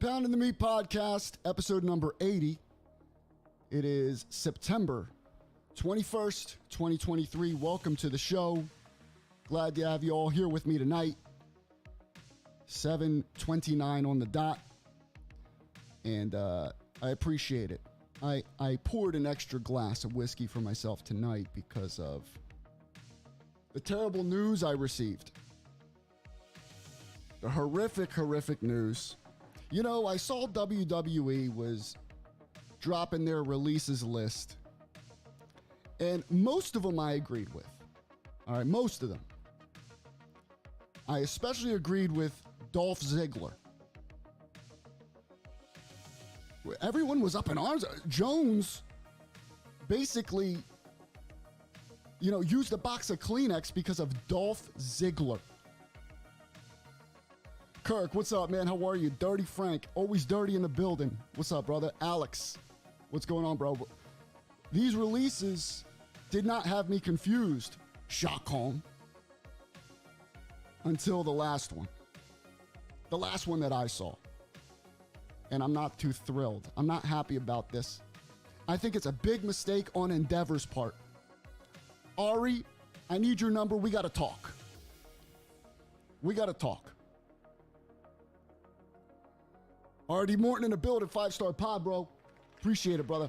Pounding the Meat Podcast, episode number 80. It is September 21st, 2023. Welcome to the show. Glad to have you all here with me tonight. 7:29 on the dot. And I appreciate it. I poured an extra glass of whiskey for myself tonight because of the terrible news I received. The horrific news. You know, I saw WWE was dropping their releases list, and most of them I agreed with. All right, most of them. I especially agreed with Dolph Ziggler. Everyone was up in arms. Jones basically, used a box of Kleenex because of Dolph Ziggler. Kirk, what's up, man? How are you? Dirty Frank, always dirty in the building. What's up, brother? Alex, what's going on, bro? These releases did not have me confused, Stockholm, until the last one. The last one that I saw. And I'm not too thrilled. I'm not happy about this. I think it's a big mistake on Endeavor's part. Ari, I need your number. We got to talk. Artie Morton in the building, 5-star pod, bro. Appreciate it, brother.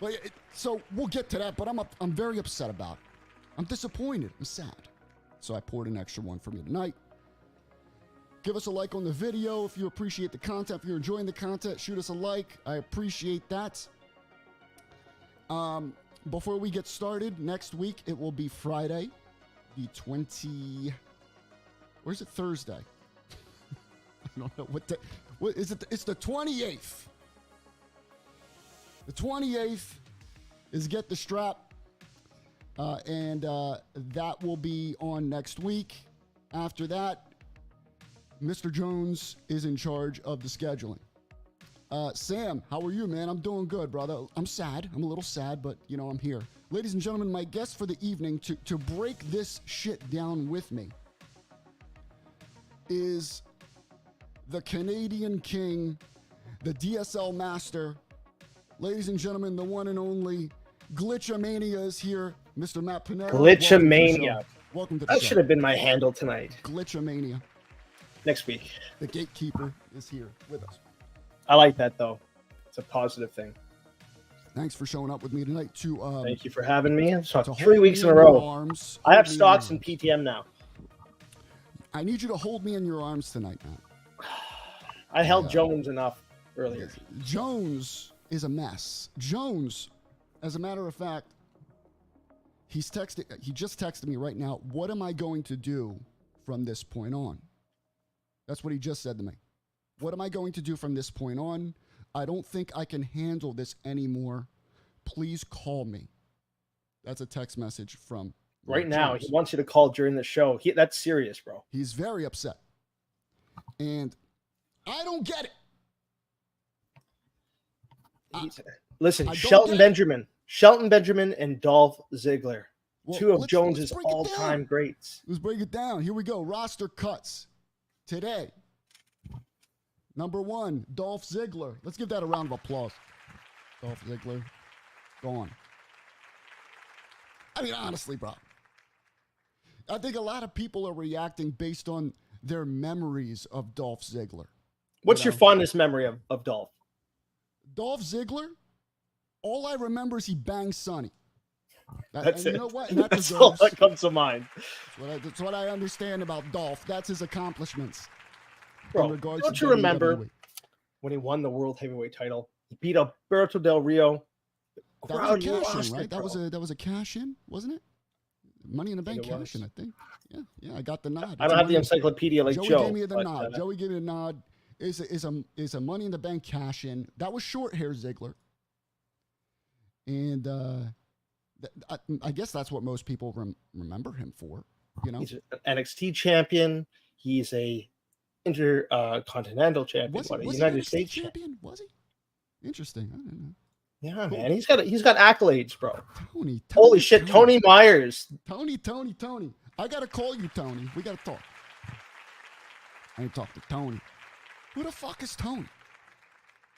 But so we'll get to that, but I'm very upset about it. I'm disappointed. I'm sad. So I poured an extra one for me tonight. Give us a like on the video if you appreciate the content. If you're enjoying the content, shoot us a like. I appreciate that. Before we get started, next week it will be Friday, the 20. Or is it Thursday? I don't know what day. What is it? It's the 28th. The 28th is Get the Strap. And that will be on next week. After that, Mr. Jones is in charge of the scheduling. Sam, how are you, man? I'm doing good, brother. I'm sad. I'm a little sad, but, I'm here. Ladies and gentlemen, my guest for the evening to break this shit down with me is the Canadian King, the DSL Master. Ladies and gentlemen, the one and only Glitchamania is here. Mr. Matt Pinero. Glitchamania. Welcome to the show. That should have been my handle tonight. Glitchamania. Next week. The gatekeeper is here with us. I like that, though. It's a positive thing. Thanks for showing up with me tonight. Thank you for having me. So to 3 weeks in a row. I have stocks in PTM now. I need you to hold me in your arms tonight, man. I held Jones enough earlier. Jones is a mess. Jones, as a matter of fact, he just texted me right now. What am I going to do from this point on? That's what he just said to me. What am I going to do from this point on? I don't think I can handle this anymore. Please call me. That's a text message from right now. Jones. He wants you to call during the show. That's serious, bro. He's very upset. And I don't get it. Listen, Shelton Benjamin and Dolph Ziggler, two of Jones's all-time greats. Let's break it down. Here we go. Roster cuts today. Number 1, Dolph Ziggler. Let's give that a round of applause. Dolph Ziggler, gone. I mean, honestly, bro. I think a lot of people are reacting based on their memories of Dolph Ziggler. What's your fondest memory of Dolph? Dolph Ziggler, all I remember is he banged Sonny. That's it. You know what? That's all that comes to mind. That's what I understand about Dolph. That's his accomplishments. Bro, don't you remember when he won the World Heavyweight title? He beat Alberto Del Rio. That was a cash-in, right? That was a cash-in, wasn't it? Money in the Bank cash-in, I think. Yeah, I got the nod. I don't have the encyclopedia like Joe. Joey gave me the nod. Joey gave me the nod. Is a Money in the Bank cash-in. That was short hair Ziggler. And I guess that's what most people remember him for. He's an NXT champion. He's a intercontinental champion. Was a he United States champion? Was he? Interesting. I don't know. Yeah, man. He's got accolades, bro. Tony. Holy shit, Tony Myers. Tony. I gotta call you, Tony. We gotta talk. I ain't talk to Tony. Who the fuck is Tony?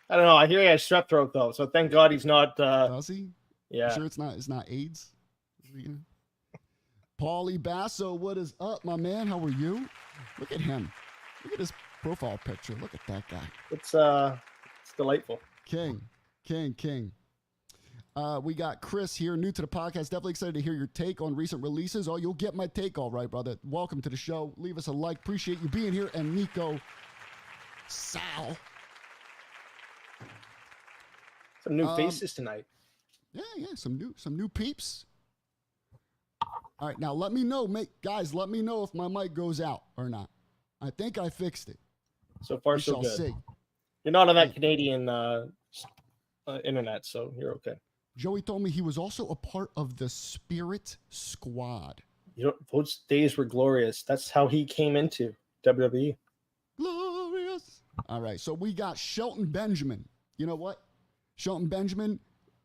I don't know. I hear he has strep throat though, so thank God he's not. Does he? Yeah. You sure it's not AIDS? Paulie Basso, what is up, my man? How are you? Look at him. Look at his profile picture. Look at that guy. It's delightful. King. We got Chris here, new to the podcast. Definitely excited to hear your take on recent releases. Oh, you'll get my take all right, brother. Welcome to the show. Leave us a like. Appreciate you being here. And Nico Sal. Some new faces tonight. Yeah, some new peeps. All right, now let me know, guys. Let me know if my mic goes out or not. I think I fixed it. So far, so good. See. You're not on that Canadian internet, so you're okay. Joey told me he was also a part of the Spirit Squad. Those days were glorious. That's how he came into WWE. Glorious. All right, so we got Shelton Benjamin. You know what? Shelton Benjamin,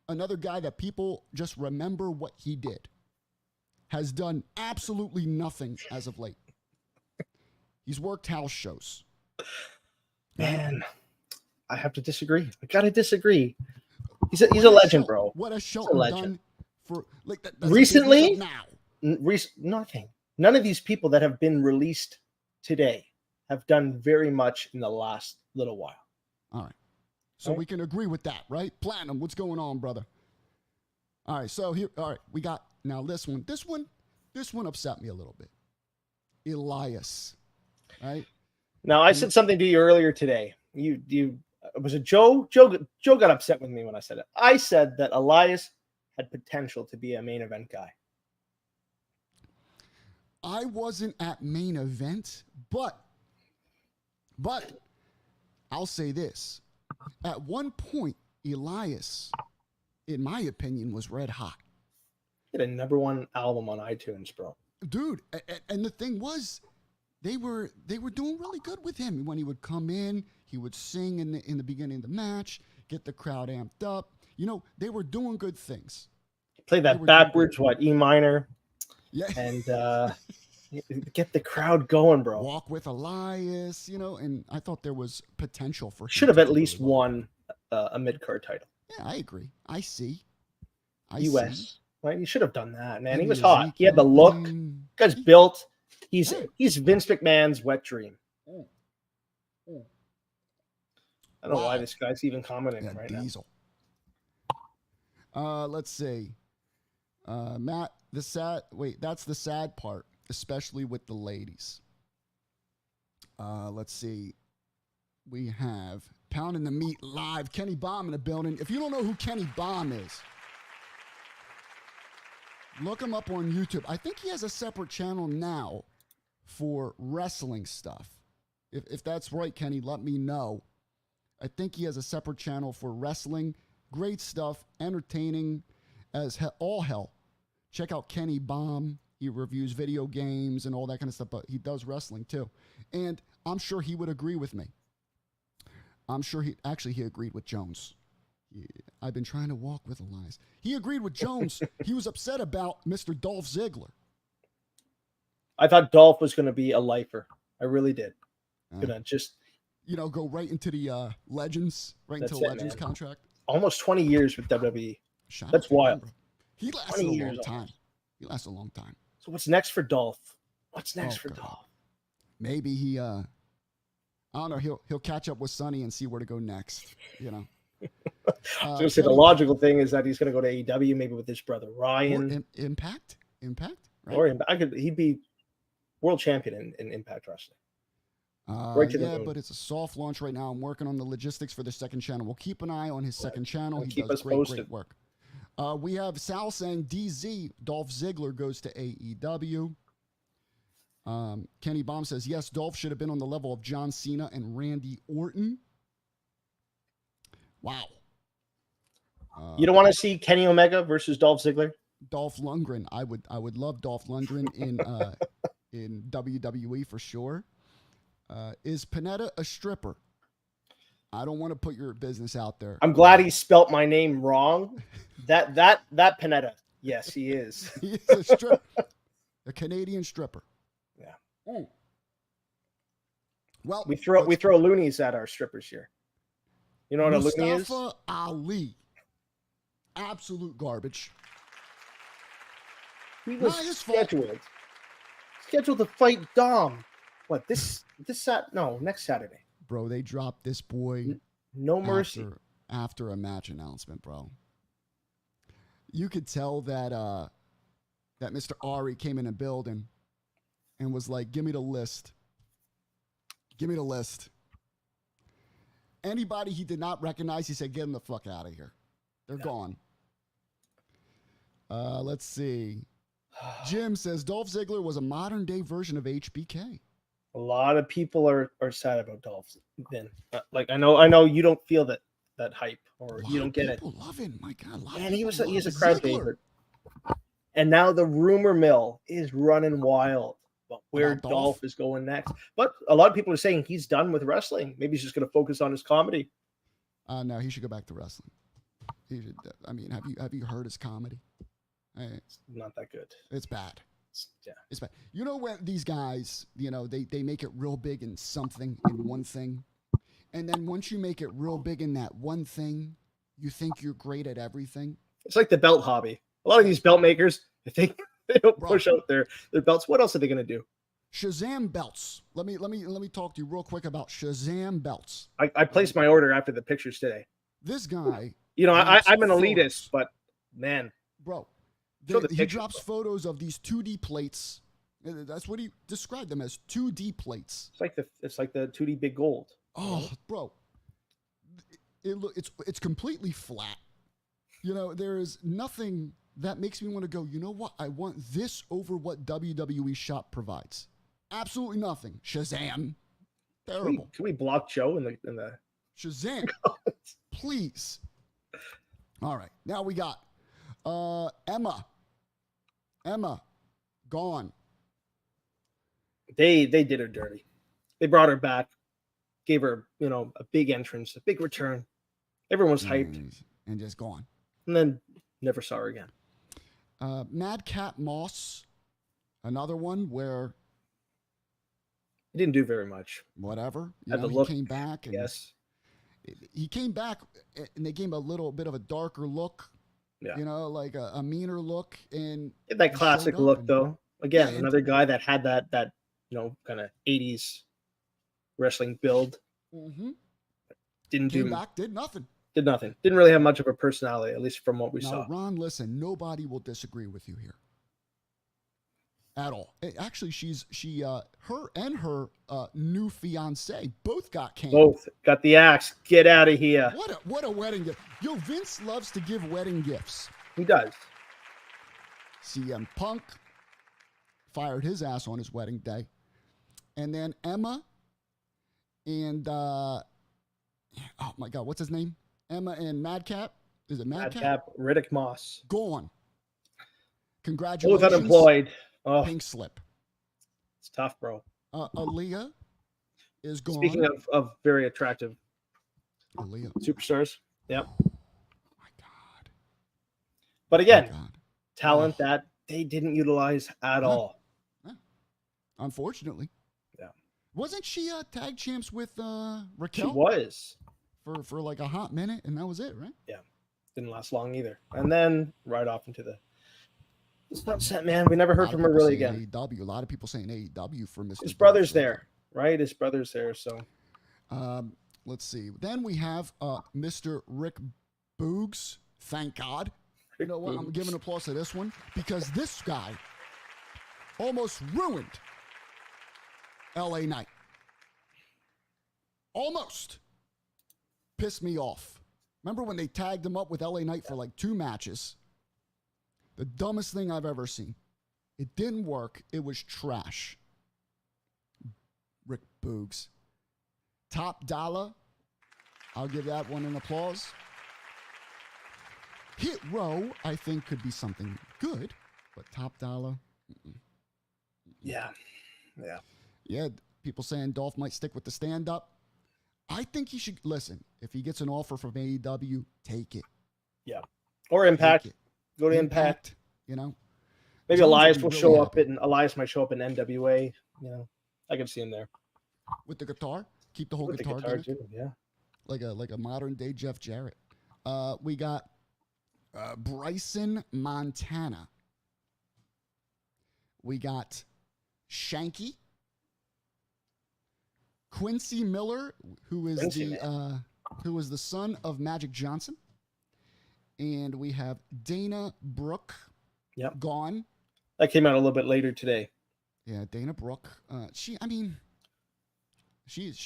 another guy that people just remember what he did, has done absolutely nothing as of late. He's worked house shows. Man, I have to disagree. I gotta disagree. He's a legend, bro. What has Shelton done for recently? Now, nothing. None of these people that have been released today have done very much in the last little while. All right. So we can agree with that, right? Platinum, what's going on, brother? All right, so here, all right, we got now this one. This one upset me a little bit. Elias, right? Now I said something to you earlier today. You was it Joe? Joe got upset with me when I said it. I said that Elias had potential to be a main event guy. I wasn't at main event, but I'll say this. At one point, Elias, in my opinion, was red hot. He had a #1 album on iTunes, bro. Dude, and the thing was, they were doing really good with him. When he would come in, he would sing in the beginning of the match, get the crowd amped up. You know, they were doing good things. Play that backwards, E minor. Yeah. And get the crowd going, bro. Walk with Elias, and I thought there was potential for him. Should have at least won a mid-card title. Yeah, I agree. I see. US. Right? He should have done that, man. And he was hot. He had the look. Guy's built. He's Vince McMahon's wet dream. I don't know why this guy's even commenting right Diesel. Now. Let's see. Matt, that's the sad part, especially with the ladies. Let's see. We have Pounding the Meat live. Kenny Baum in the building. If you don't know who Kenny Baum is, look him up on YouTube. I think he has a separate channel now for wrestling stuff. If that's right, Kenny, let me know. I think he has a separate channel for wrestling. Great stuff. Entertaining as all hell. Check out Kenny Baum. He reviews video games and all that kind of stuff, but he does wrestling too. And I'm sure he would agree with me. I'm sure he agreed with Jones. I've been trying to walk with Elias. He agreed with Jones. He was upset about Mr. Dolph Ziggler. I thought Dolph was going to be a lifer. I really did. Gonna just go right into the Legends, into the Legends contract. Almost 20 years with WWE. That's wild. He lasted a long time. He lasted a long time. So what's next for Dolph? Dolph? Maybe he I don't know, he'll catch up with Sonny and see where to go next, I was gonna say the logical thing is that he's gonna go to AEW, maybe with his brother Ryan. Impact, right? Or he'd be world champion in Impact Wrestling. But it's a soft launch right now. I'm working on the logistics for the second channel. We'll keep an eye on his second channel. He does great work. We have Sal saying DZ, Dolph Ziggler goes to AEW. Kenny Baum says, yes, Dolph should have been on the level of John Cena and Randy Orton. Wow. You don't want to see Kenny Omega versus Dolph Ziggler? Dolph Lundgren. I would love Dolph Lundgren in WWE for sure. Is Panetta a stripper? I don't want to put your business out there. I'm glad he spelt my name wrong. That Panetta. Yes, he is. He is a stripper. A Canadian stripper. Yeah. Well, we throw loonies at our strippers here. You know what a loony is? Mustafa Ali. Absolute garbage. He Not was his fault. scheduled to fight Dom. What, next Saturday. Bro, they dropped this boy No mercy. after a match announcement, bro. You could tell that that Mr. Ari came in the building and was like, give me the list. Give me the list. Anybody he did not recognize, he said, get him the fuck out of here. They're gone. Let's see. Jim says Dolph Ziggler was a modern day version of HBK. A lot of people are sad about Dolph. Then, like I know you don't feel that hype, or you don't get it. People love him. My God, and he's a crowd favorite. And now the rumor mill is running wild about where Dolph is going next. But a lot of people are saying he's done with wrestling. Maybe he's just going to focus on his comedy. No, he should go back to wrestling. He should. I mean, have you heard his comedy? It's not that good. It's bad. Yeah, it's bad. You know when these guys, they make it real big in something, in one thing, and then once you make it real big in that one thing, you think you're great at everything. It's like the belt hobby. A lot of these belt makers, if they don't push out their belts, what else are they going to do? Shazam belts. Let me talk to you real quick about Shazam belts. I placed my order after the pictures today. This guy, I'm an elitist, but man, bro. He drops photos of these 2D plates. That's what he described them as, 2D plates. It's like the 2D big gold. Oh, bro. It's completely flat. There is nothing that makes me want to go, you know what? I want this over what WWE Shop provides. Absolutely nothing. Shazam. Terrible. Can we block Joe in the Shazam? Please. All right. Now we got Emma, gone. They did her dirty. They brought her back, gave her, a big entrance, a big return. Everyone was hyped. And just gone. And then never saw her again. Madcap Moss, another one where he didn't do very much. Whatever. He came back. And yes. He came back and they gave him a little bit of a darker look. Yeah. Like a meaner look. And that classic look, though. Again, another guy that had that kind of 80s wrestling build. Mm-hmm. Did nothing. Did nothing. Didn't really have much of a personality, at least from what we saw. Ron, listen, nobody will disagree with you here. At all. Actually, her and her new fiance both got canned. Both got the axe. Get out of here. What a wedding gift. Yo, Vince loves to give wedding gifts. He does. CM Punk fired his ass on his wedding day. And then Emma and oh my God, what's his name? Emma and Madcap. Is it Madcap? Riddick Moss. Gone. Congratulations. Both unemployed. Oh, pink slip. It's tough, bro. Aaliyah is gone. Speaking of very attractive Aaliyah superstars. Yep. Oh my God. But again, talent that they didn't utilize at all. Unfortunately. Yeah. Wasn't she tag champs with Raquel? She was. For like a hot minute, and that was it, right? Yeah. Didn't last long either. And then right off into the sunset, man. We never heard from her really again. AEW. A lot of people saying AEW for Mr. His brother's there, right? His brother's there, so. Let's see. Then we have Mr. Rick Boogs. Thank God. You know what? I'm giving applause to this one because this guy almost ruined LA Knight. Almost. Pissed me off. Remember when they tagged him up with LA Knight for like 2 matches? The dumbest thing I've ever seen. It didn't work. It was trash. Rick Boogs. Top Dollar. I'll give that one an applause. Hit Row, I think, could be something good, but Top Dollar. Yeah. Yeah, people saying Dolph might stick with the stand-up. I think he should, listen, if he gets an offer from AEW, take it. Yeah. Or Impact. Go to Impact. Maybe Elias will show up Elias might show up in NWA. I can see him there. with the guitar. Keep the whole With guitar the guitar gimmick. too, yeah. Like a modern day Jeff Jarrett. We got Bryson Montana. We got Shanky. Quincy Miller, who is the son of Magic Johnson. And we have Dana Brooke. Yep. Gone. That came out a little bit later today. Yeah, Dana Brooke. She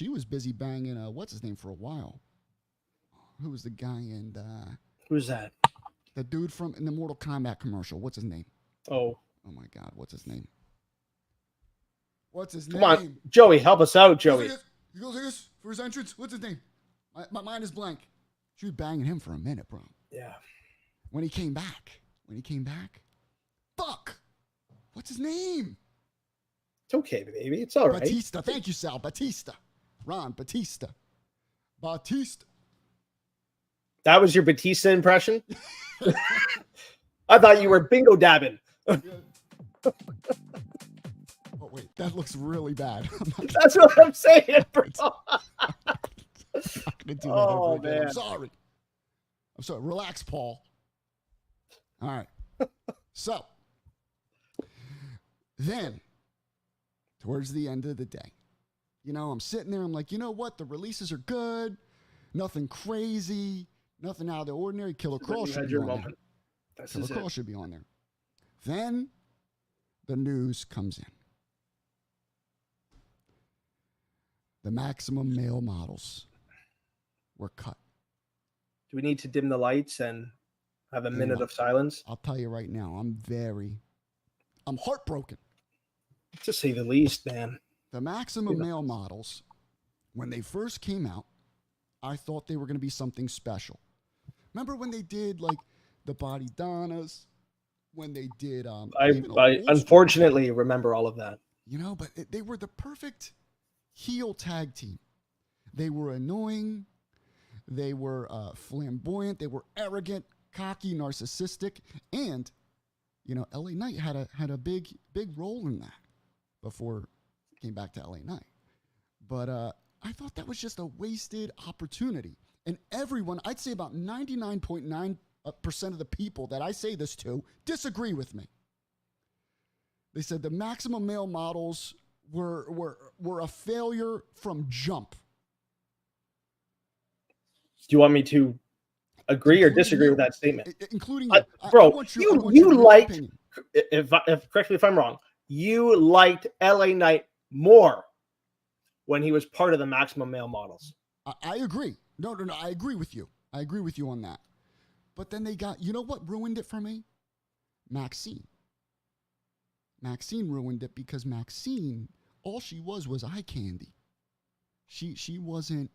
was busy banging what's his name for a while. Who was the guy in Who's that? the dude from in the Mortal Kombat commercial? What's his name? Oh My God, what's his name? What's his Come name? on, Joey, help us out, Joey. He goes like this for his entrance. What's his name? My mind is blank. She was banging him for a minute, bro. Yeah. When he came back. Fuck. What's his name? It's okay, baby. It's all right. Batista. Thank you, Sal. Batista. Ron Batista. That was your Batista impression? I thought you were bingo dabbing. Oh, wait. That looks really bad. That's what I'm saying, bro. I'm not gonna do that Oh, ever again. man. I'm sorry. Relax, Paul. All right. So, then, towards the end of the day, I'm sitting there. I'm like, you know what? The releases are good. Nothing crazy. Nothing out of the ordinary. Killer Kroll should be on there. Killer Kroll should be on there. Then, the news comes in. The Maximum Male models were cut. Do we need to dim the lights and have a minute of silence? I'll tell you right now, I'm heartbroken. To say the least, man. The Maximum Male models, when they first came out, I thought they were going to be something special. Remember when they did like the Body Donnas? When they did, I unfortunately remember all of that. But they were the perfect heel tag team. They were annoying. They were flamboyant. They were arrogant, cocky, narcissistic, and LA Knight had a big role in that before it came back to LA Knight. But I thought that was just a wasted opportunity. And everyone, I'd say about 99.9% of the people that I say this to disagree with me. They said the Maximum Male models were a failure from jump. Do you want me to agree or disagree with that statement? Including bro, you liked, correct me if I'm wrong, you liked LA Knight more when he was part of the Maximum Male models. I agree. No, I agree with you. I agree with you on that. But then they got, you know what ruined it for me? Maxine. Maxine ruined it because Maxine, all she was eye candy. She wasn't.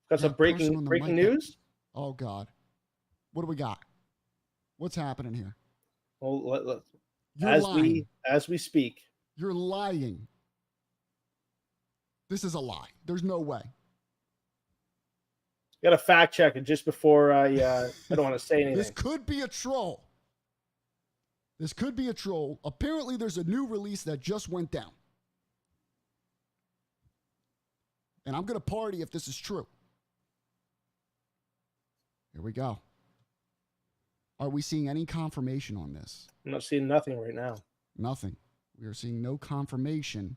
Got some breaking news? Oh, God. What do we got? What's happening here? Well, lying. as we speak. You're lying. This is a lie. There's no way. Got to fact check it just before I don't want to say anything. This could be a troll. Apparently, there's a new release that just went down. And I'm going to party if this is true. Here we go. Are we seeing any confirmation on this? I'm not seeing nothing right now. Nothing. We are seeing no confirmation.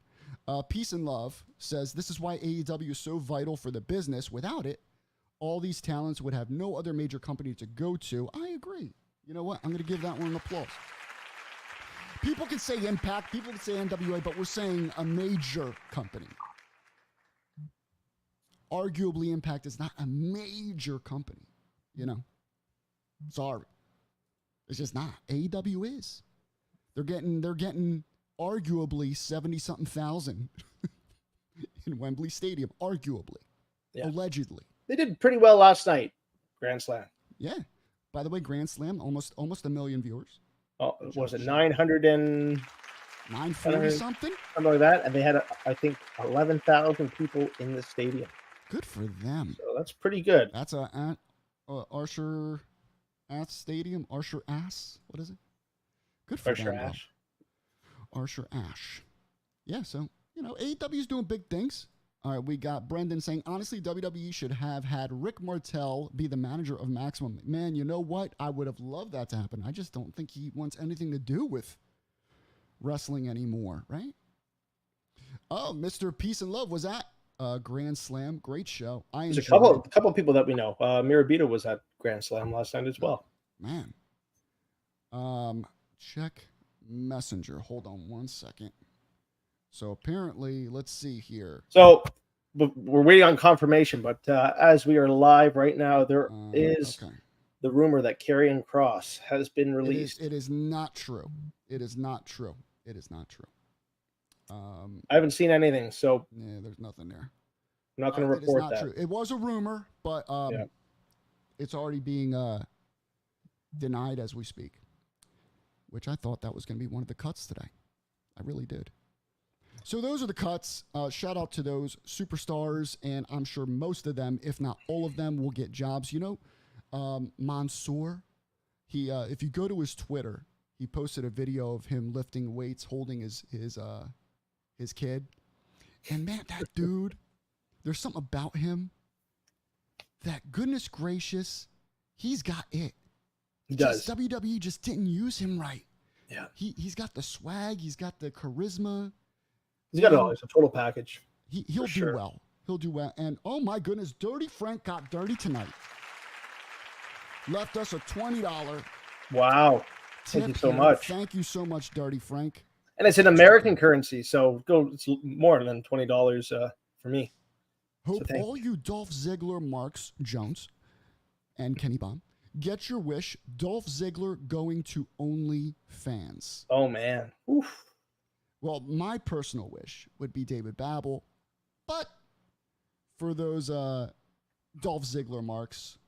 Peace and Love says, this is why AEW is so vital for the business. Without it, all these talents would have no other major company to go to. I agree. You know what? I'm going to give that one an applause. People can say Impact, people can say NWA, but we're saying a major company. Arguably, Impact is not a major company. Sorry. It's just not. AEW is. They're getting arguably 70-something thousand in Wembley Stadium. Arguably. Yeah. Allegedly. They did pretty well last night. Grand Slam. Yeah. By the way, Grand Slam, almost 1 million viewers. Oh, was it 940 something? Something like that. And they had, I think, 11,000 people in the stadium. Good for them. So that's pretty good. That's Archer Ass Stadium. Archer Ass. What is it? Good for Archer them. Ash. Archer Ash. Yeah, so, AEW's doing big things. All right, we got Brendan saying, honestly, WWE should have had Rick Martel be the manager of Maximum. Man, you know what? I would have loved that to happen. I just don't think he wants anything to do with wrestling anymore, right? Oh, Mr. Peace and Love was at Grand Slam. Great show. There's a couple of people that we know. Mirabito was at Grand Slam last night as well. Man. Check Messenger. Hold on one second. So apparently, let's see here. So we're waiting on confirmation, but as we are live right now, there is the rumor that Karrion Kross has been released. It is not true. It is not true. It is not true. I haven't seen anything, so yeah, there's nothing there. I'm not going to report that. True. It was a rumor, but it's already being denied as we speak, which I thought that was going to be one of the cuts today. I really did. So those are the cuts. Shout out to those superstars, and I'm sure most of them, if not all of them, will get jobs. Mansoor, if you go to his Twitter, he posted a video of him lifting weights, holding his kid. And man, that dude, there's something about him that, goodness gracious, he's got it. He does. WWE just didn't use him right. Yeah. He's got the swag. He's got the charisma. He's got it all. It's a total package. He'll do well. He'll do well. And oh my goodness, Dirty Frank got dirty tonight. Left us a $20. Wow. Thank you so much. Thank you so much, Dirty Frank. And it's in American currency, so it's more than $20 for me. Hope all you Dolph Ziggler marks, Jones, and Kenny Bomb, get your wish. Dolph Ziggler going to OnlyFans. Oh, man. Oof. Well, my personal wish would be David Babel, but for those Dolph Ziggler marks,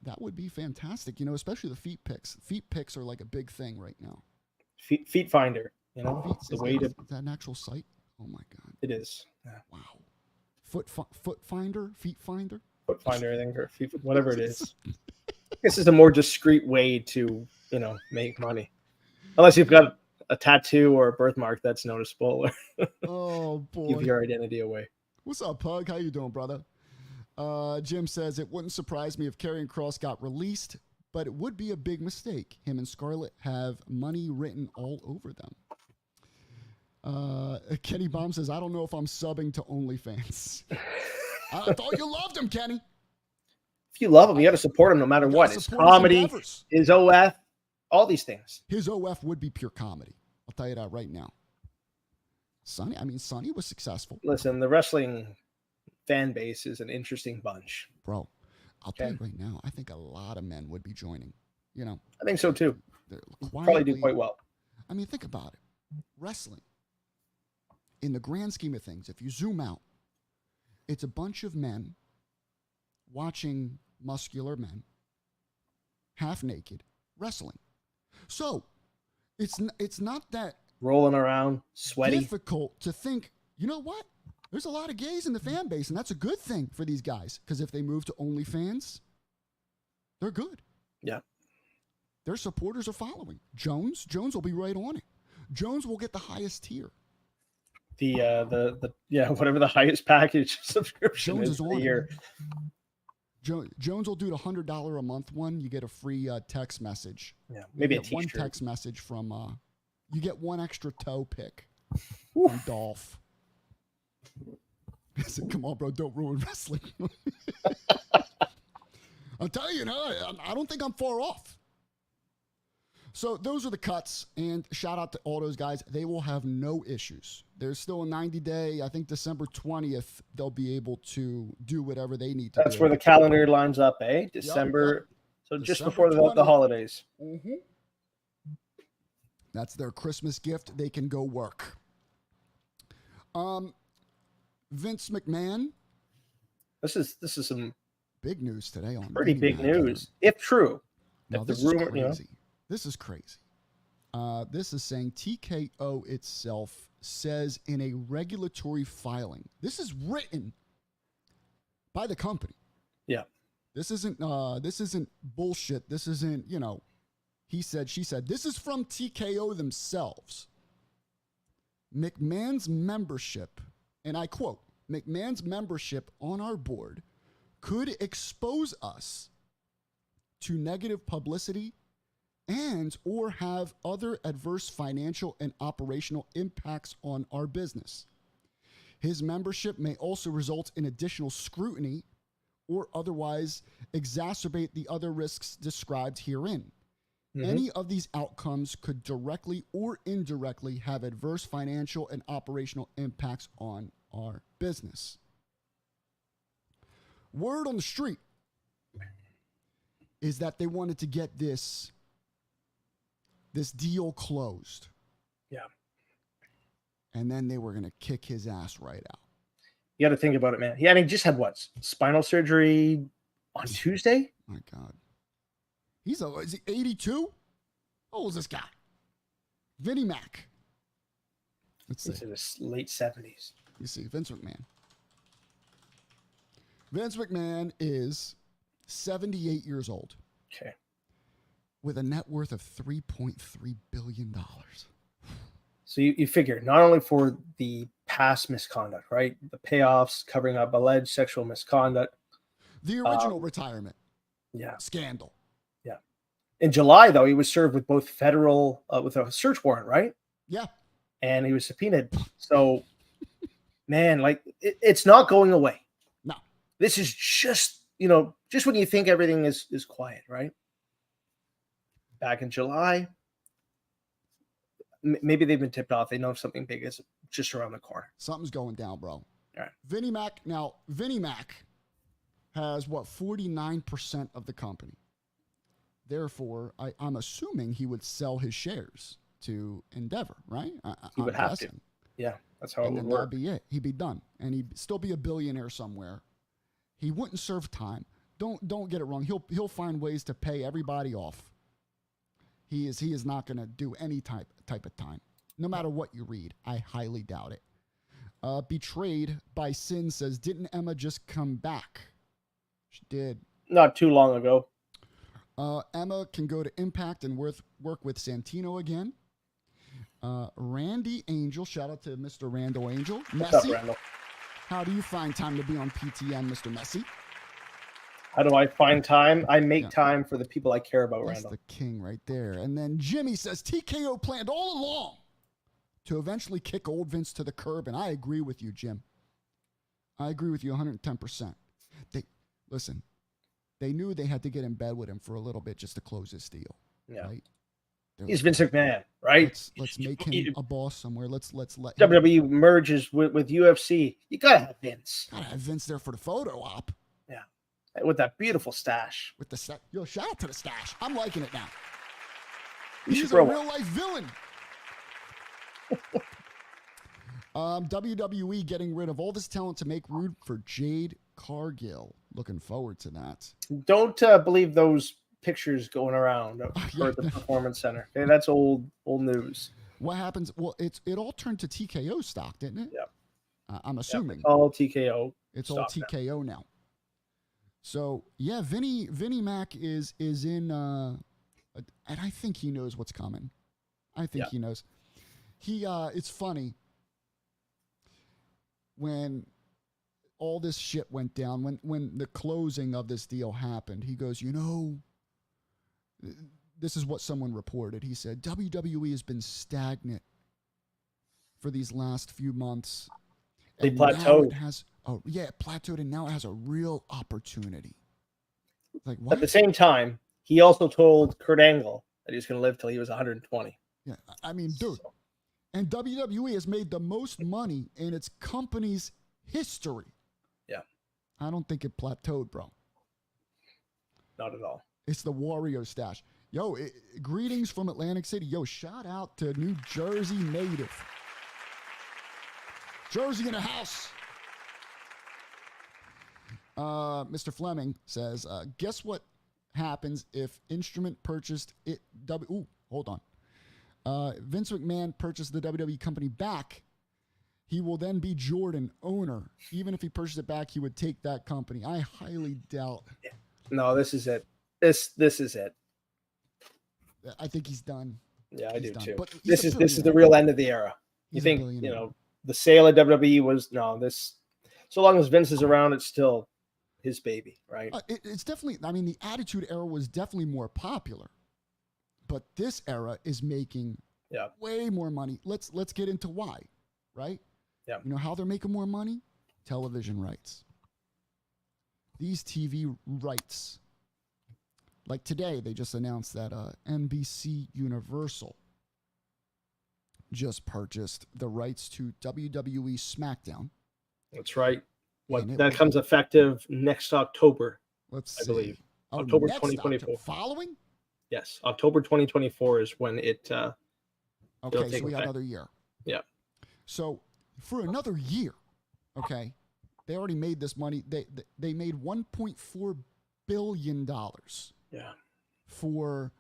that would be fantastic, especially the feet pics. Feet pics are like a big thing right now. Feet Finder, it's the way to... Is that an actual site? Oh, my God. It is. Yeah. Wow. Foot Finder? Feet Finder? Foot Finder, I think, or feet, whatever it is. This is a more discreet way to, make money. Unless you've got a tattoo or a birthmark that's noticeable. Oh, boy. Give your identity away. What's up, Pug? How you doing, brother? Jim says, it wouldn't surprise me if Karrion Kross got released, but it would be a big mistake. Him and Scarlett have money written all over them. Kenny Bomb says, I don't know if I'm subbing to OnlyFans. I thought you loved him, Kenny. If you love him, you got to support him no matter what. His comedy, his OF, all these things. His OF would be pure comedy. I'll tell you that right now. Sonny was successful. Listen, the wrestling fan base is an interesting bunch. Bro, I'll tell you right now, I think a lot of men would be joining. I think so too. Probably do quite well. Think about it. Wrestling, in the grand scheme of things, if you zoom out, it's a bunch of men watching muscular men, half naked, wrestling. So it's not that rolling around, sweaty, difficult to think, you know what? There's a lot of gays in the fan base, and that's a good thing for these guys, because if they move to OnlyFans, they're good. Yeah. Their supporters are following. Jones will be right on it. Jones will get the highest tier. Whatever the highest package subscription Jones is on a year. Jones will do the $100 a month one. You get a free text message. Yeah, maybe a one text message from. You get one extra toe pick from Dolph. I said, "Come on, bro, don't ruin wrestling." I'll tell you, I don't think I'm far off. So those are the cuts, and shout out to all those guys. They will have no issues. There's still a 90-day. I think December 20th, they'll be able to do whatever they need to do. That's where the calendar lines up, eh? December. Yep. So just before the holidays. Mm-hmm. That's their Christmas gift. They can go work. Vince McMahon. This is some big news today on pretty big news, if true. No, this is crazy. This is crazy. This is saying TKO itself says in a regulatory filing. This is written by the company. Yeah. This isn't bullshit. This isn't, he said, she said. This is from TKO themselves. McMahon's membership, and I quote, McMahon's membership on our board could expose us to negative publicity and or have other adverse financial and operational impacts on our business. His membership may also result in additional scrutiny or otherwise exacerbate the other risks described herein. Any of these outcomes could directly or indirectly have adverse financial and operational impacts on our business. Word on the street is that they wanted to get this deal closed. Yeah. And then they were going to kick his ass right out. You got to think about it, man. Yeah, and he just had what? Spinal surgery on Tuesday? My God. Is he 82? How old is this guy? Vinnie Mac. Let's see. He's in his late 70s. You see, Vince McMahon. Vince McMahon is 78 years old. Okay. With a net worth of $3.3 billion. So you figure, not only for the past misconduct, right? The payoffs, covering up alleged sexual misconduct. The original retirement. Yeah. Scandal. Yeah. In July, though, he was served with both federal, with a search warrant, right? Yeah. And he was subpoenaed. So, man, like, it's not going away. No. This is just, just when you think everything is quiet, right? Back in July, maybe they've been tipped off. They know something big is just around the corner. Something's going down, bro. All right. Vinnie Mac has, 49% of the company. Therefore, I'm assuming he would sell his shares to Endeavor, right? He would have to. Yeah, that's how it would work. That'd be it. He'd be done. And he'd still be a billionaire somewhere. He wouldn't serve time. Don't get it wrong. He'll find ways to pay everybody off. He is not going to do any type of time. No matter what you read, I highly doubt it. Betrayed by Sin says, didn't Emma just come back? She did. Not too long ago. Emma can go to Impact and work with Santino again. Randy Angel, shout out to Mr. Randall Angel. What's Messi, up, Randall? how do you find time to be on PTM, Mr. Messi? How do I find time? I make time for the people I care about, That's Randall. the king right there. And then Jimmy says, TKO planned all along to eventually kick old Vince to the curb. And I agree with you, Jim. I agree with you 110%. They knew they had to get in bed with him for a little bit just to close this deal. Yeah. Right? He's Vince McMahon, right? Let's make him a boss somewhere. Let's let him. WWE merges with UFC. You gotta have Vince. Gotta have Vince there for the photo op. Yeah. With that beautiful stash. With the yo, shout out to the stash. I'm liking it now. You He's a real life villain. WWE getting rid of all this talent to make room for Jade Cargill. Looking forward to that. Don't believe those pictures going around at the Performance Center. Okay, that's old news. What happens? Well, it all turned to TKO stock, didn't it? Yeah. I'm assuming. It's all TKO. It's all TKO now. So yeah, Vinnie Mac is in, and I think he knows what's coming. I think he knows. It's funny when all this shit went down, when the closing of this deal happened, he goes, this is what someone reported. He said, WWE has been stagnant for these last few months. They plateaued. It plateaued, and now it has a real opportunity. Like, what? At the same time, he also told Kurt Angle that he was going to live till he was 120. Yeah, I mean, dude. So. And WWE has made the most money in its company's history. Yeah. I don't think it plateaued, bro. Not at all. It's the Wario stash. Yo, greetings from Atlantic City. Yo, shout out to New Jersey native. Jersey in the house. Mr. Fleming says, guess what happens if Instrument purchased it? Hold on. Vince McMahon purchased the WWE company back. He will then be Jordan owner. Even if he purchased it back, he would take that company. I highly doubt. No, this is it. This is it. I think he's done. Yeah, I do too. But this is the real end of the era. You think, the sale of WWE was, so long as Vince is around, it's still his baby, right? It's definitely, the Attitude Era was definitely more popular, but this era is making way more money. Let's get into why, right? Yeah. You know how they're making more money? Television rights. These TV rights. Like today, they just announced that NBC Universal just purchased the rights to WWE Smackdown. That's right. That comes effective next October. I believe. October 2024. Following? Yes, October 2024 is when it. Okay, so we got another year. Yeah. So for another year, okay, they already made this money. They made $1.4 billion. Yeah. For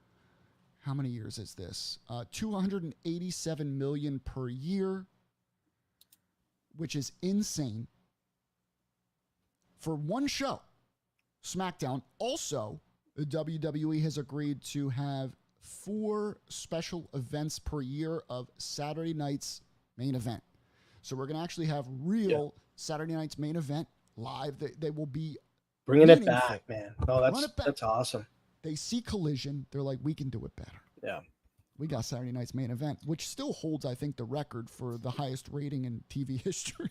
how many years is this? $287 million per year, which is insane. For one show, SmackDown. Also, the WWE has agreed to have 4 special events per year of Saturday night's main event. So we're going to actually have real Saturday night's main event live. They will be bringing it back, man. Oh, that's awesome. They see Collision. They're like, we can do it better. Yeah. We got Saturday night's main event, which still holds, I think, the record for the highest rating in TV history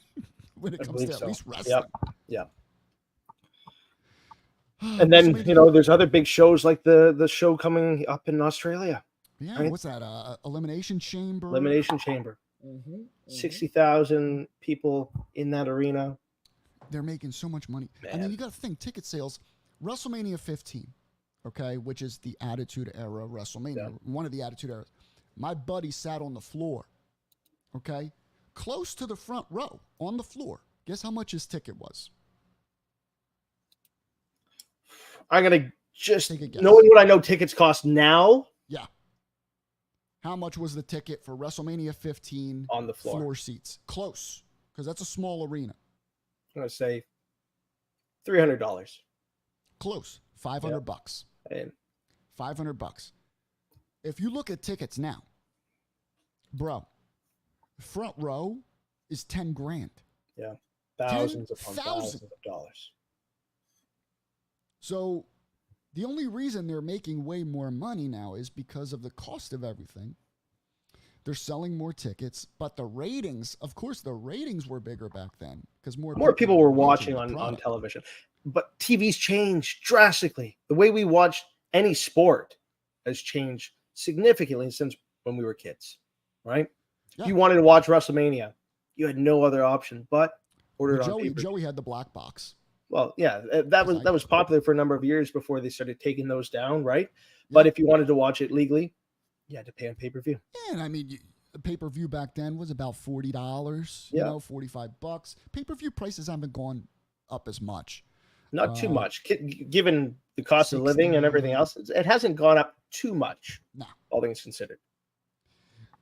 when it comes to at least wrestling. Yeah. And then, there's other big shows like the show coming up in Australia. Yeah, right? What's that? Elimination Chamber? Elimination Chamber. 60,000 people in that arena. They're making so much money. Man. You got to think, ticket sales, WrestleMania 15, okay, which is the Attitude Era WrestleMania, one of the Attitude Eras. My buddy sat on the floor, okay, close to the front row, on the floor. Guess how much his ticket was? I'm going to just, knowing what I know tickets cost now. Yeah. How much was the ticket for WrestleMania 15 on the floor seats? Close, because that's a small arena. I'm going to say $300. Close. $500. $500. If you look at tickets now, bro, front row is 10 grand. Yeah. Thousands upon thousands of dollars. So the only reason they're making way more money now is because of the cost of everything. They're selling more tickets, but the ratings, of course, the ratings were bigger back then because more people were watching on television. But TV's changed drastically. The way we watch any sport has changed significantly since when we were kids, right? Yeah. If you wanted to watch WrestleMania, you had no other option but order it on pay-per-view. Joey had the black box. Well, yeah, that was popular for a number of years before they started taking those down, right? Yeah. But if you wanted to watch it legally, you had to pay on pay-per-view. Yeah, and the pay-per-view back then was about $40, $45. Pay-per-view prices haven't gone up as much. Not too much. Given the cost of living and everything else, it hasn't gone up too much, all things considered.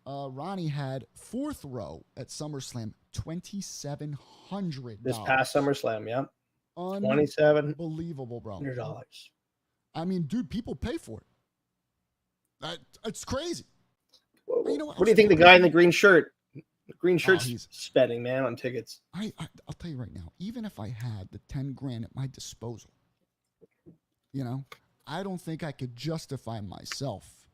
Ronnie had 4th row at SummerSlam, $2,700. This past SummerSlam, yeah. Unbelievable, bro. $100. I mean, dude, people pay for it. It's crazy. Well, what do you think the guy in the green shirt? The green shirt's spending, man, on tickets. I'll tell you right now, even if I had the 10 grand at my disposal, I don't think I could justify myself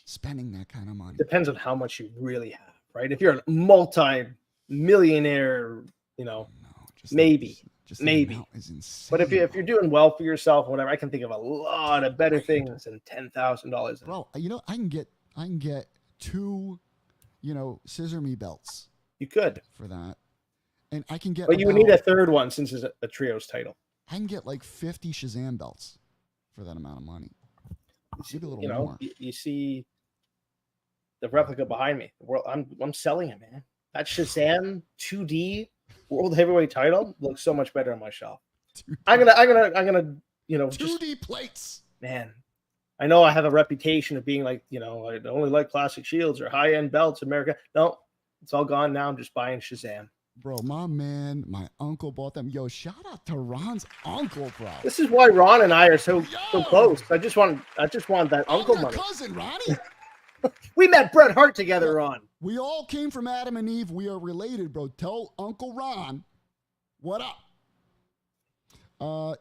spending that kind of money. Depends on how much you really have, right? If you're a multi-millionaire, maybe. Maybe. Is insane, but if you're doing well for yourself, whatever, I can think of a lot of better things than $10,000. Bro, I can get 2, scissor me belts. You could for that, and I can get. But you would need a third one since it's a trios title. I can get like 50 Shazam belts for that amount of money. Maybe a little more. You see the replica behind me. I'm selling it, man. That Shazam 2D World Heavyweight title looks so much better on my shelf. I'm gonna 2D plates. Man, I know I have a reputation of being like, I only like classic shields or high-end belts, America. No, it's all gone now. I'm just buying Shazam. Bro, my uncle bought them. Yo, shout out to Ron's uncle, bro. This is why Ron and I are so close. I just want that uncle money. Cousin Ronnie. We met Bret Hart together, Ron. We all came from Adam and Eve. We are related, bro. Tell Uncle Ron what up.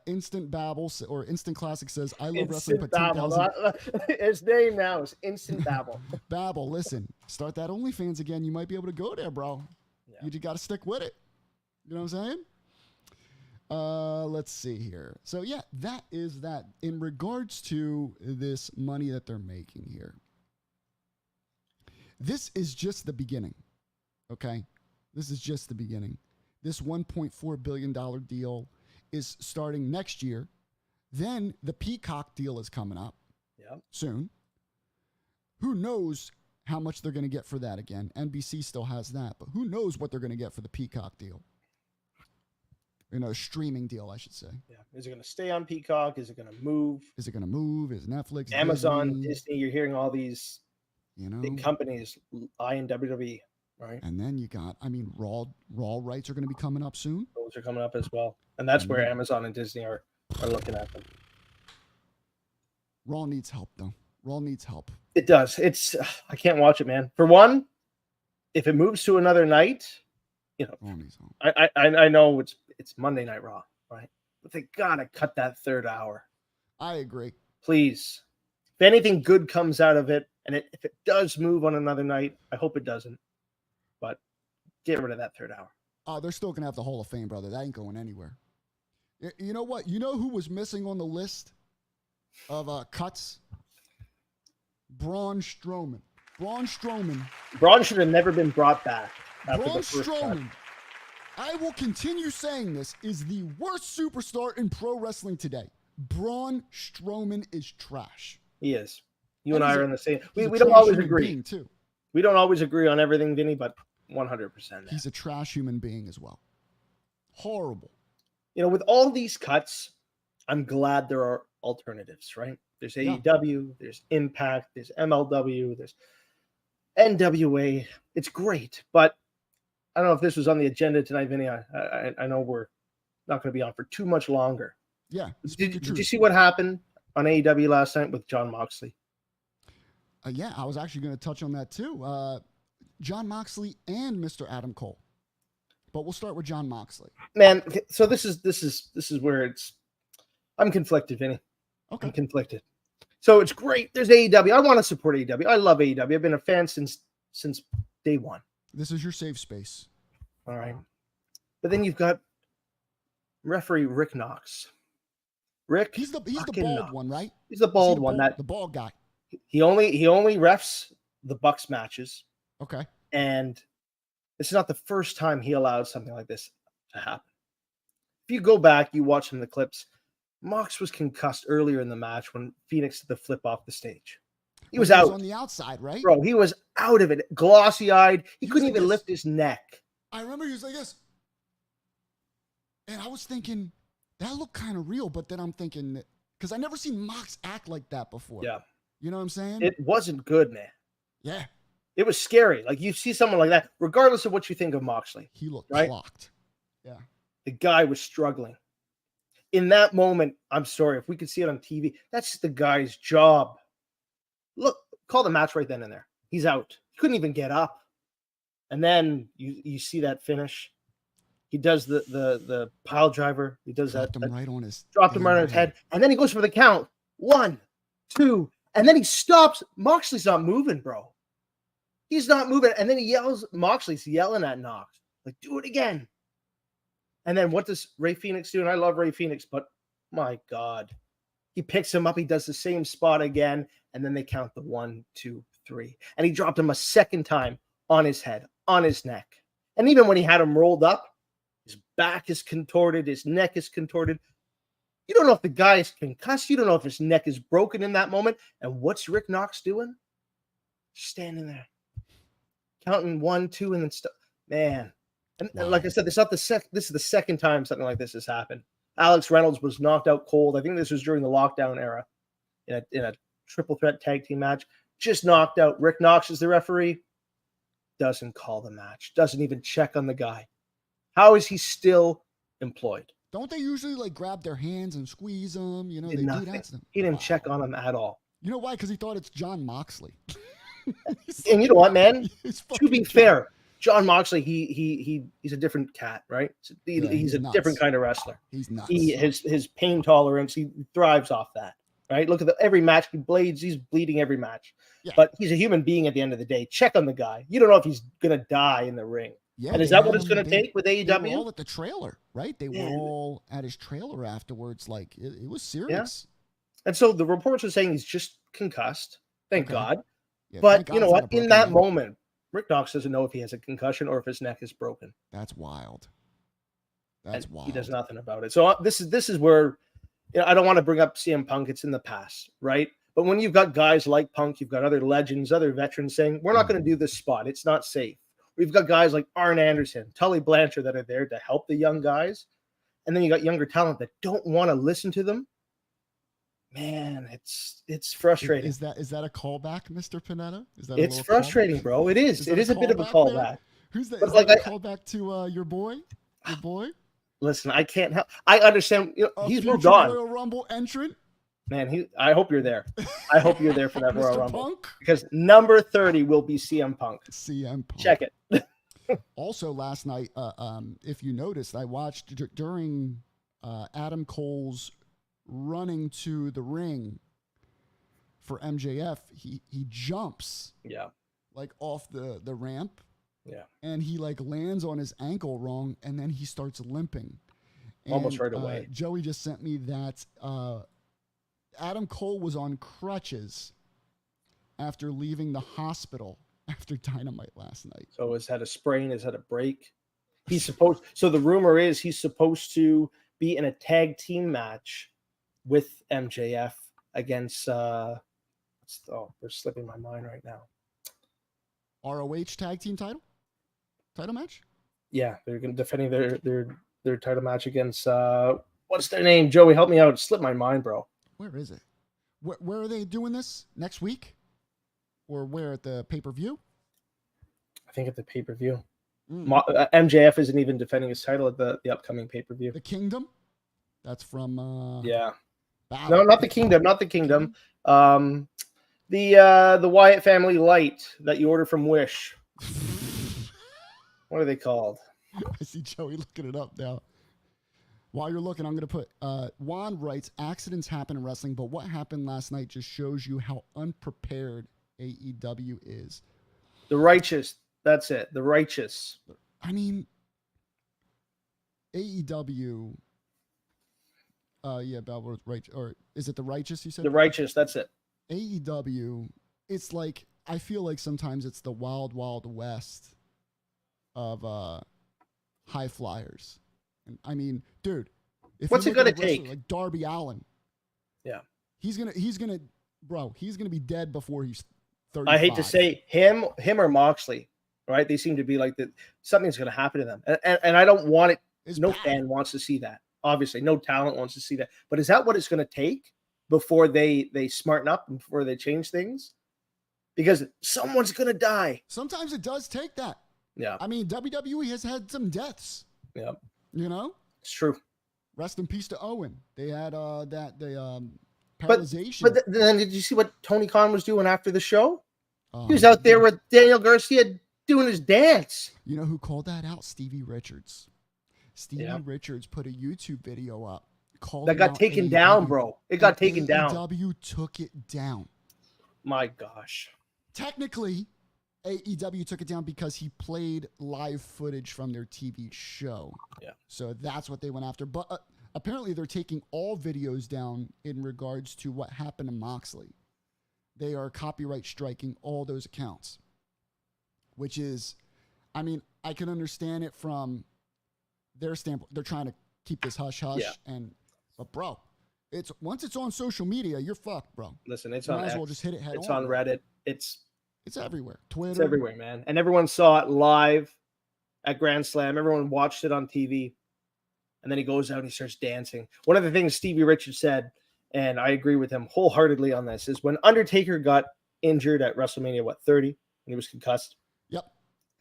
Instant Babble or Instant Classic says, I love wrestling, but 10,000. His name now is Instant Babble. Babble, listen, start that OnlyFans again. You might be able to go there, bro. Yeah. You just got to stick with it. You know what I'm saying? Let's see here. So, yeah, that is that. In regards to this money that they're making here, this is just the beginning, okay? This is just the beginning. This $1.4 billion deal is starting next year. Then the Peacock deal is coming up soon. Who knows how much they're going to get for that again? NBC still has that, but who knows what they're going to get for the Peacock deal? You know, streaming deal, I should say. Yeah. Is it going to stay on Peacock? Is it going to move? Is it going to move? Is Netflix, Amazon, Disney? You're hearing all these big companies eyeing WWE, right? And then you got, Raw rights are going to be coming up soon. Those are coming up as well. And that's where Amazon and Disney are looking at them. Raw needs help, though. Raw needs help. It does. I can't watch it, man. For one, if it moves to another night, Raw needs help. I know it's Monday Night Raw, right? But they gotta cut that third hour. I agree. Please. If anything good comes out of it, and if it does move on another night, I hope it doesn't. But get rid of that third hour. Oh, they're still gonna have the Hall of Fame, brother. That ain't going anywhere. You know what? You know who was missing on the list of cuts? Braun Strowman. Braun should have never been brought back. Braun Strowman, I will continue saying this, is the worst superstar in pro wrestling today. Braun Strowman is trash. He is. You and I are in the same. We don't always agree. Too. We don't always agree on everything, Vinny, but 100%. He's a trash human being as well. Horrible. With all these cuts, I'm glad there are alternatives, right? There's AEW, there's Impact, there's MLW, there's NWA. It's great, but I don't know if this was on the agenda tonight, Vinny. I know we're not going to be on for too much longer. Yeah. Did you see what happened on AEW last night with Jon Moxley? Yeah, I was actually going to touch on that too. Jon Moxley and Mr. Adam Cole. But we'll start with Jon Moxley. Man, so this is where I'm conflicted, Vinny. Okay. I'm conflicted. So it's great. There's AEW. I want to support AEW. I love AEW. I've been a fan since day one. This is your safe space. All right. But then you've got referee Rick Knox. He's the bald Knox. one, right? He's the bald one. The bald guy. He only refs the Bucks matches. Okay. And this is not the first time he allowed something like this to happen. If you go back, you watch some of the clips, Mox was concussed earlier in the match when Phoenix did the flip off the stage. He was out. On the outside, right? Bro, he was out of it. Glossy-eyed. He couldn't even lift his neck. I remember he was like this. And I was thinking, that looked kind of real, but then I'm thinking, because I never seen Mox act like that before. Yeah. You know what I'm saying? It wasn't good, man. Yeah. It was scary. Like, you see someone like that, regardless of what you think of Moxley. He looked clocked. Yeah. The guy was struggling. In that moment, I'm sorry, if we could see it on TV, that's the guy's job. Look, call the match right then and there. He's out. He couldn't even get up. And then you see that finish. He does the pile driver. He does dropped him right on his head. And then he goes for the count. 1, 2, and then he stops. Moxley's not moving, bro. He's not moving. And then he yells. Moxley's yelling at Knox. Like, do it again. And then what does Ray Phoenix do? And I love Ray Phoenix, but my God. He picks him up. He does the same spot again. And then they count the 1, 2, 3. And he dropped him a second time on his head, on his neck. And even when he had him rolled up, his back is contorted. His neck is contorted. You don't know if the guy is concussed. You don't know if his neck is broken in that moment. And what's Rick Knox doing? Standing there. Counting 1, 2, and then man. And like I said, this is the second time something like this has happened. Alex Reynolds was knocked out cold. I think this was during the lockdown era in a triple threat tag team match. Just knocked out. Rick Knox is the referee. Doesn't call the match. Doesn't even check on the guy. How is he still employed? Don't they usually like grab their hands and squeeze them? You know, they do that. He didn't check on him at all. You know why? Because he thought it's Jon Moxley. And you know what, man? He's To be fair, John Moxley, he's a different cat, right? He's a nuts. different kind of wrestler. He's nuts. His pain tolerance, he thrives off that, right? Look at every match he blades, he's bleeding every match. Yeah. But he's a human being at the end of the day. Check on the guy. You don't know if he's gonna die in the ring. Yeah, and is that what it's going to take with AEW? They were all at the trailer, right? They were all at his trailer afterwards. Like, it was serious. Yeah. And so the reports are saying he's just concussed. Thank God. Yeah, but you know what? In that moment, Rick Knox doesn't know if he has a concussion or if his neck is broken. That's wild. That's wild. He does nothing about it. So this is where, I don't want to bring up CM Punk. It's in the past, right? But when you've got guys like Punk, you've got other legends, other veterans saying, we're not going to do this spot. It's not safe. We've got guys like Arn Anderson, Tully Blanchard that are there to help the young guys. And then you got younger talent that don't want to listen to them. Man, it's frustrating. Is that a callback, Mr. Panetta? It's frustrating, bro. It is. It is a bit of a callback. Who's that? Is that a callback to your boy? Your boy? Listen, I can't help. I understand. He's moved on. Royal Rumble entrant. Man, I hope you're there. I hope you're there for that Royal Rumble. Punk? Because number 30 will be CM Punk. CM Punk. Check it. Also, last night, if you noticed, I watched during Adam Cole's running to the ring for MJF. He jumps, like off the ramp, and he like lands on his ankle wrong, and then he starts limping. Almost right away. Joey just sent me that Adam Cole was on crutches after leaving the hospital after Dynamite last night. So he's had a sprain, he's had a break. So the rumor is he's supposed to be in a tag team match with MJF against they're slipping my mind right now. ROH tag team title match? Yeah, they're going to defending their title match against what's their name? Joey, help me out. It slipped my mind, bro. Where is it? Where are they doing this? Next week? Or where, at the pay-per-view? I think at the pay-per-view. MJF isn't even defending his title at the upcoming pay-per-view. The Kingdom? That's from Battle. No, not the Kingdom, not the Kingdom. The Wyatt Family Light that you order from Wish. What are they called? I see Joey looking it up now. While you're looking, I'm going to put, Juan writes, accidents happen in wrestling, but what happened last night just shows you how unprepared AEW is. The Righteous. That's it. The Righteous. I mean, AEW. Balboa's right. Or is it The Righteous you said? The Righteous. That's it. AEW. It's like, I feel like sometimes it's the wild, wild west of high flyers. And I mean, dude, what's it gonna take? Like Darby Allin, he's gonna be dead before he's 35. I hate to say him or Moxley, right? They seem to be like that. Something's gonna happen to them, and I don't want it. No fan wants to see that. Obviously, no talent wants to see that. But is that what it's gonna take before they smarten up and before they change things? Because someone's gonna die. Sometimes it does take that. Yeah. I mean, WWE has had some deaths. Yeah. You know? It's true. Rest in peace to Owen. They had paralyzation. But then did you see what Tony Khan was doing after the show? He was out there with Daniel Garcia doing his dance. You know who called that out? Stevie Richards. Stevie Richards put a YouTube video up. That got taken down, bro. It got taken down. AEW took it down. My gosh. Technically, AEW took it down because he played live footage from their TV show. Yeah. So that's what they went after. But apparently they're taking all videos down in regards to what happened to Moxley. They are copyright striking all those accounts, which is, I mean, I can understand it from their standpoint. They're trying to keep this hush-hush. Yeah. But bro, once it's on social media, you're fucked, bro. Listen, it's you on might X. as well just hit it head on. It's on Reddit. It's everywhere. Twitter. It's everywhere, man. And everyone saw it live at Grand Slam. Everyone watched it on TV. And then he goes out and he starts dancing. One of the things Stevie Richards said, and I agree with him wholeheartedly on this, is when Undertaker got injured at WrestleMania, 30, when he was concussed? Yep.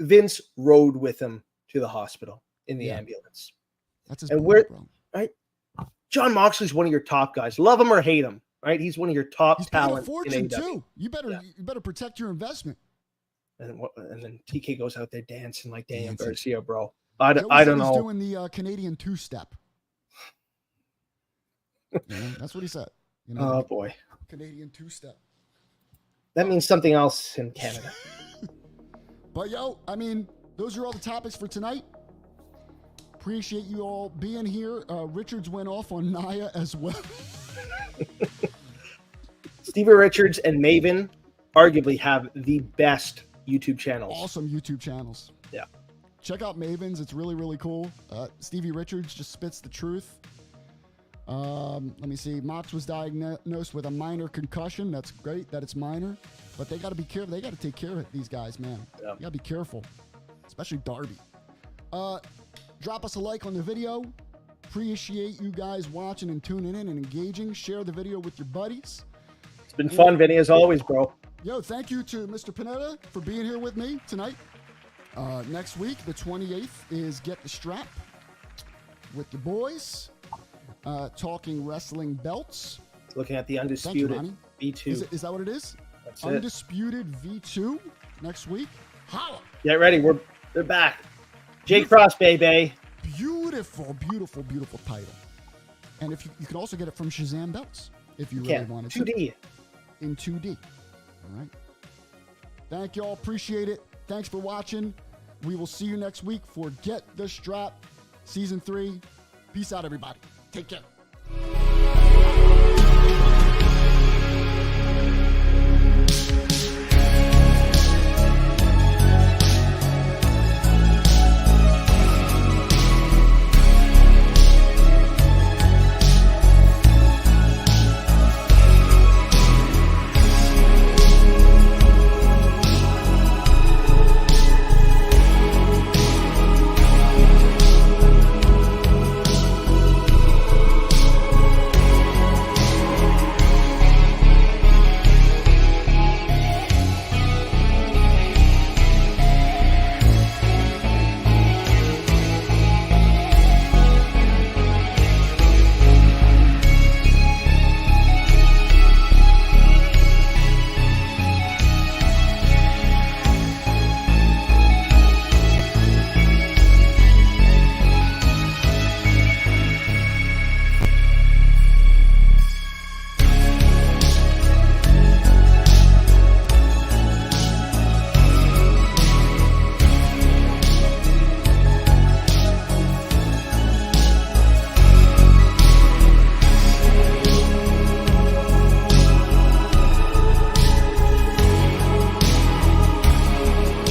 Vince rode with him to the hospital in the ambulance. That's his and boy, bro. Right? John Moxley's one of your top guys. Love him or hate him. right? He's one of your top He's paid a talent fortune in AEW. too. You better protect your investment. And then TK goes out there dancing like Daniel Dancing. Garcia, bro. I don't He's know. doing the Canadian two-step. That's what he said. Oh boy, Canadian two-step. That means something else in Canada. But I mean, those are all the topics for tonight. Appreciate you all being here. Richards went off on Nia as well. Stevie Richards and Maven arguably have the best YouTube channels. Awesome YouTube channels. Yeah. Check out Maven's. It's really, really cool. Stevie Richards just spits the truth. Let me see. Mox was diagnosed with a minor concussion. That's great that it's minor. But they got to be careful. They got to take care of these guys, man. Yeah. You got to be careful. Especially Darby. Drop us a like on the video. Appreciate you guys watching and tuning in and engaging. Share the video with your buddies. It's been fun, Vinny, as always, bro. Thank you to Mr. Pineda for being here with me tonight. Next week, the 28th, is Get the Strap with the boys. Talking wrestling belts. Looking at the Undisputed V2. Is that what it is? That's Undisputed V2 next week. Holla! Get ready. They're back. Jake Cross, baby. Beautiful, beautiful, beautiful title. And if you can also get it from Shazam Belts if you really wanted 2D. to. In 2D. All right. Thank you all. Appreciate it. Thanks for watching. We will see you next week for Get the Strap Season 3. Peace out, everybody. Take care.